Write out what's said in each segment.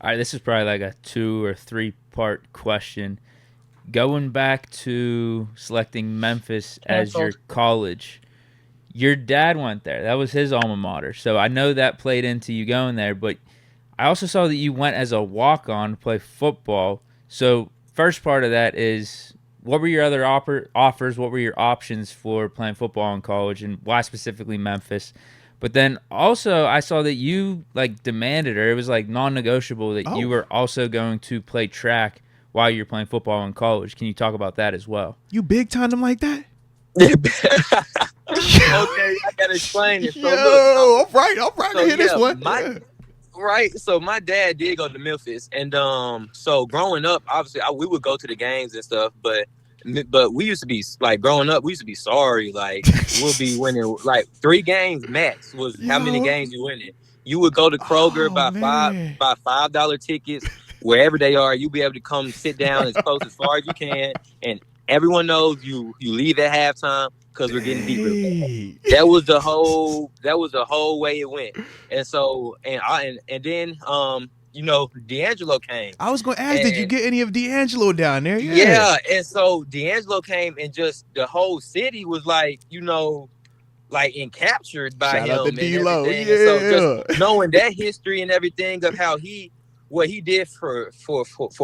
All right, this is probably like a 2 or 3 part question. Going back to selecting Memphis as Cancel. your college, your dad went there. That was his alma mater. So I know that played into you going there, but I also saw that you went as a walk on to play football. So, first part of that is what were your other offers? What were your options for playing football in college, and why specifically Memphis? But then also, I saw that you like demanded, or it was like non negotiable, that you Oh, were also going to play track while you're playing football in college. Can you talk about that as well? you big time them like that? Okay, I gotta explain it. So look, Yo, all right, all right. I can so hear this yeah, one. my Yeah. right. So my dad did go to Memphis, and so growing up, obviously, we would go to the games and stuff, but we used to be like growing up, we used to be sorry. Like we'll be winning like 3 games max was how many Yo, games you winning. You would go to Kroger oh man. buy $5 tickets wherever they are. You'll be able to come sit down as close as far as you can, and everyone knows you leave at halftime because we're getting beat real bad. Dang. That was the whole way it went. And so and then D'Angelo came. I was gonna ask, did you And get any of D'Angelo down there? Yeah. yeah, and so D'Angelo came and just the whole city was like encaptured by Shout out to him and D-Lo. everything. And so just Yeah. knowing that history and everything of how what he did for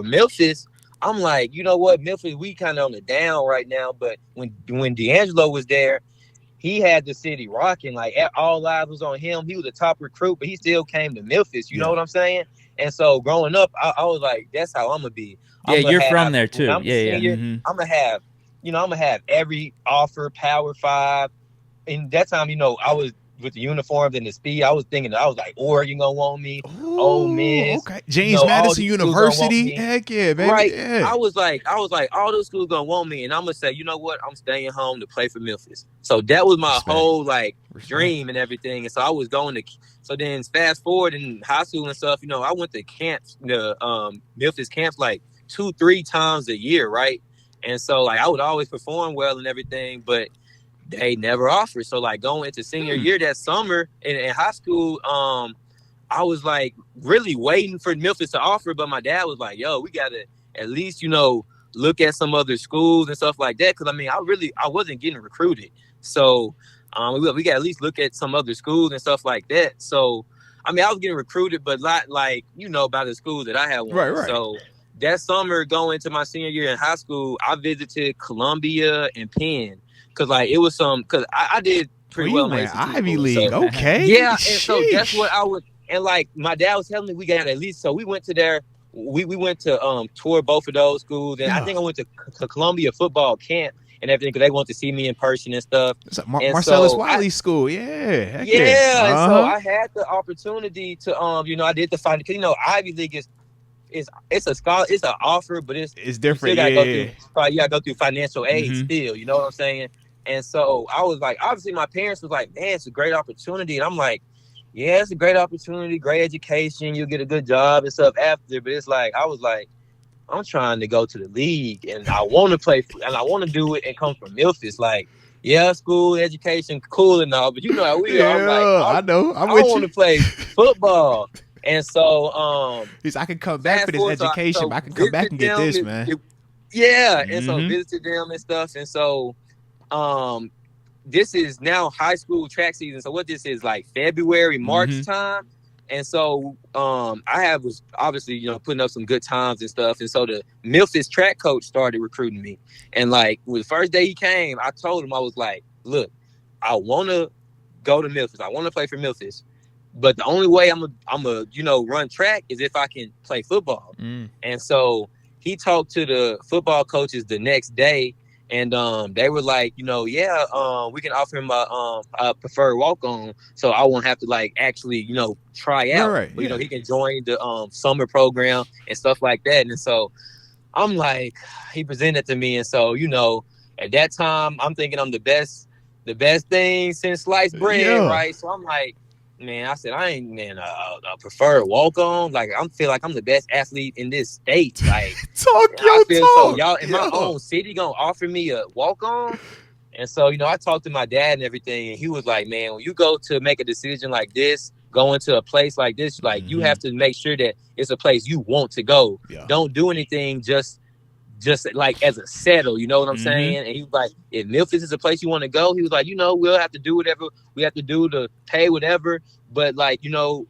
Memphis, I'm like, you know what, Memphis, we kind of on the down right now. But when D'Angelo was there, he had the city rocking. Like all eyes was on him. He was a top recruit, but he still came to Memphis. You know Yeah. what I'm saying? And so growing up, I was like, that's how I'm gonna be. Yeah, I'm gonna you're from have there when too. I'm a Yeah, yeah. senior. Mm-hmm. I'm gonna have, I'm gonna have every offer, Power Five. And that time, I was with the uniforms and the speed. I was thinking, I was like, Oregon gonna want me, Ole Oh, Miss, okay. James all Madison these schools gonna want University. me. Heck yeah, baby. Right. Yeah. I was like, all those schools gonna want me, and I'm gonna say, you know what? I'm staying home to play for Memphis. So that was my Respect. whole like Respect. dream and everything. And so I was going to. So then fast forward in high school and stuff, I went to camps, the Memphis camps like 2, 3 times a year, right? And so like I would always perform well and everything, but they never offered. So like going into senior Hmm. year that summer in high school, I was like really waiting for Memphis to offer, but my dad was like, "Yo, we gotta at least look at some other schools and stuff like that." Because I mean, I wasn't getting recruited, so we got to at least look at some other schools and stuff like that. So I mean, I was getting recruited, but not like by the schools that I had Right, won. right. So that summer, going into my senior year in high school, I visited Columbia and Penn because like it was because I did Oh, pretty you well in my went ACT Ivy score. League. So Okay. yeah, and so that's what Sheesh. I was. And like my dad was telling me, we got at least. So we went to there. We went to tour both of those schools, and I Yeah. think I went to Columbia football camp and everything because they wanted to see me in person and stuff. It's like And Marcellus so Wiley School. Yeah. Heck yeah. yeah, and so Uh huh. I had the opportunity to I did the find because Ivy League is it's a scholar, it's an offer, but It's you still different. gotta go Yeah. through probably you gotta go through financial aid Mm-hmm. still. You know what I'm saying? And so I was like, obviously my parents was like, man, it's a great opportunity, and I'm like, yeah, it's a great opportunity, great education, you'll get a good job and stuff after. But it's like I was like, I'm trying to go to the league, and I want to play, and I want to do it, and come from Memphis. Like, yeah, school education, cool and all, but you know how we are. I'm like, Yeah. I know. I'm I with want you. to play football, and so He's, I can come back for fast this forward, education, but so I can come back visited and get them. this, man. Yeah, and so Mm-hmm. visited them and stuff, and so um, this is now high school track season. So what this is like February, March Mm-hmm. time. And so was obviously, putting up some good times and stuff. And so the Memphis track coach started recruiting me. And like the first day he came, I told him, I was like, look, I wanna go to Memphis. I wanna play for Memphis. But the only way I'm a run track is if I can play football. Mm. And so he talked to the football coaches the next day, and they were like, yeah, we can offer him a preferred walk on, so I won't have to like actually, try Right, out. right. But Yeah. he can join the summer program and stuff like that. And so I'm like, he presented to me, and so at that time I'm thinking I'm the best thing since sliced bread, Yeah. right? So I'm like, man, I said I ain't man a preferred walk on. Like I feel like I'm the best athlete in this state. Like Talk I your feel so talk. y'all in my Yeah. own city gonna offer me a walk on. And so, I talked to my dad and everything, and he was like, man, when you go to make a decision like this, going to a place like this, like you have to make sure that it's a place you want to go. Yeah. Don't do anything just like as a settle, you know what I'm saying? And he was like, if Memphis is a place you want to go, he was like, we'll have to do whatever we have to do to pay whatever, but like,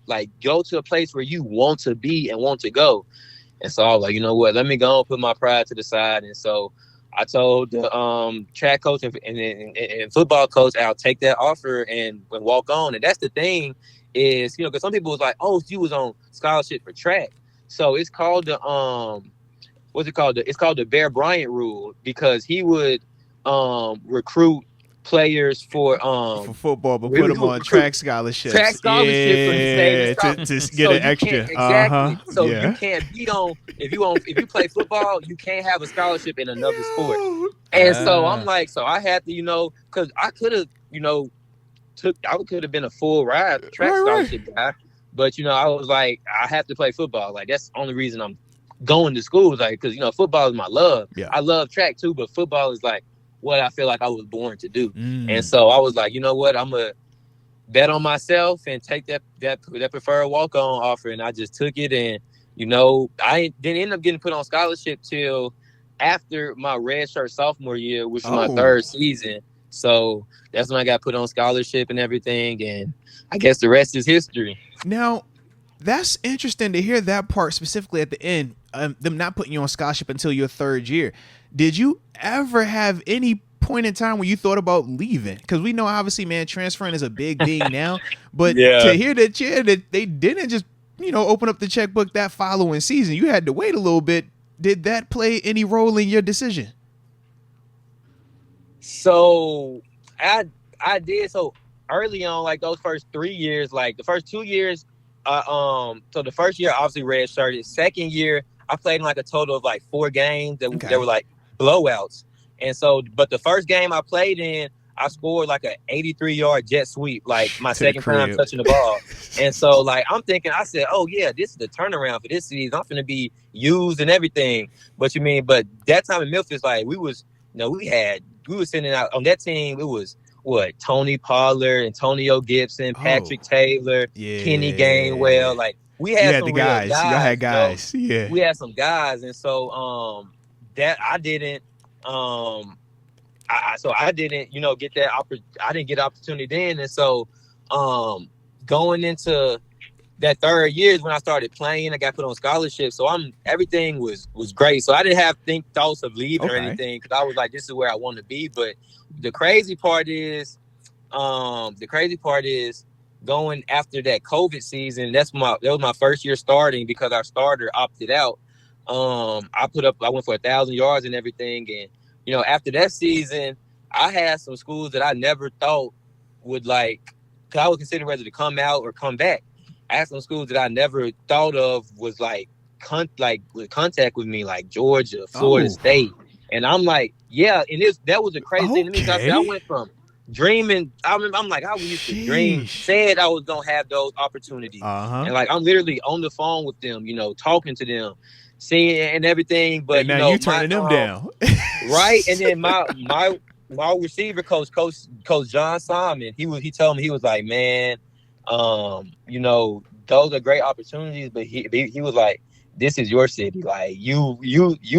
like go to a place where you want to be and want to go. And so I was like, you know what, let me go and put my pride to the side. And so I told the track coach and football coach, I'll take that offer and walk on. And that's the thing is, because some people was like, oh, you was on scholarship for track. So it's called the what's it called? It's called the Bear Bryant rule, because he would recruit players for football, but put them on track scholarships. Track scholarships to get an extra. Exactly. So you can't be on if you play football, you can't have a scholarship in another sport. And so I'm like, so I had to, because I could have, I could have been a full ride track scholarship guy, but I was like, I have to play football. Like that's the only reason I'm going to school, like, because football is my love. I love track too, but football is like what I feel like I was born to do. And so I was like, you know what, I'm gonna bet on myself and take that preferred walk-on offer. And I just took it. And I didn't end up getting put on scholarship till after my redshirt sophomore year, which was my third season. So that's when I got put on scholarship and everything, and I guess the rest is history. Now that's interesting to hear that part specifically at the end, them not putting you on scholarship until your third year. Did you ever have any point in time when you thought about leaving? Because we know, obviously, man, transferring is a big thing now. But to hear that they didn't just, open up the checkbook that following season, you had to wait a little bit. Did that play any role in your decision? So I did. So early on, like those first 3 years, like the first 2 years, so the first year, obviously redshirted. Second year, I played in like a total of like 4 games that were like blowouts. And so, but the first game I played in, I scored like an 83-yard jet sweep, like my second time touching the ball. And so, like, I'm thinking, I said, oh yeah, this is the turnaround for this season. I'm finna be used and everything. But that time in Memphis, like we was sending out on that team. It was Tony Pollard, Antonio Gibson, Patrick Taylor, Kenny Gainwell. Like we had some the real guys. Y'all had guys. We had some guys, and so that I didn't I didn't get that I didn't get opportunity then, and so going into that third year is when I started playing. I got put on scholarship, so everything was great. So I didn't have thoughts of leaving or anything, because I was like, this is where I want to be. But the crazy part is going after that COVID season. That was my first year starting, because our starter opted out. I went for 1,000 yards and everything, and after that season, I had some schools that I never thought would cause I was considering whether to come out or come back. I had some schools that I never thought of was with contact with me, like Georgia, Florida State, and I'm like, yeah, and that was a crazy thing to me. Because I went from dreaming. I'm like, I used to dream, said I was gonna have those opportunities, and like I'm literally on the phone with them, talking to them, seeing and everything. But and now you turning them down, right? And then my receiver coach John Simon, he told me, he was like, man, those are great opportunities, but he was like, this is your city. Like you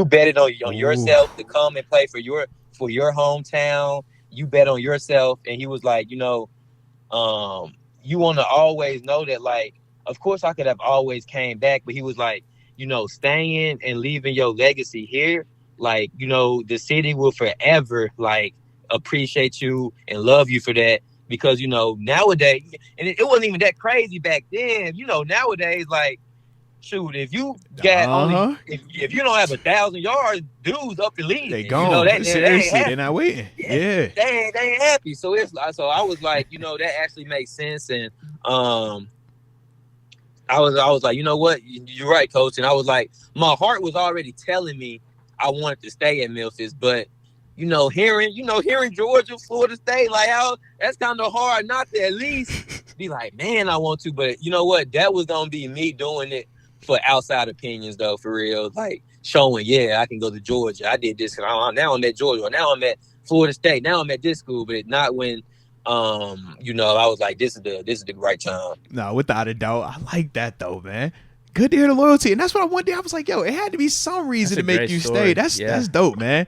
bet it on yourself to come and play for your hometown. You bet on yourself. And he was like, you want to always know that, like, of course I could have always came back, but he was like, staying and leaving your legacy here, like, the city will forever like appreciate you and love you for that. Because nowadays, and it wasn't even that crazy back then. Nowadays, like, shoot, if you got only if you don't have 1,000 yards, dudes up and leaving. They gone. Seriously, they're not waiting. Yeah. They ain't happy. So I was like, that actually makes sense. And I was like, you know what, you're right, coach. And I was like, my heart was already telling me I wanted to stay at Memphis, but hearing Georgia, Florida State, like, how that's kind of hard not to at least be like, man, I want to. But you know what? That was gonna be me doing it for outside opinions, though, for real. Like showing, yeah, I can go to Georgia. I did this, and now I'm at Georgia. Or now I'm at Florida State. Now I'm at this school, but not when you know, I was like, this is the right time. No, without a doubt. I like that though, man. Good to hear the loyalty. And that's what I wanted. I was like, yo, it had to be some reason That's to a make great you story. stay. That's Yeah. dope, man.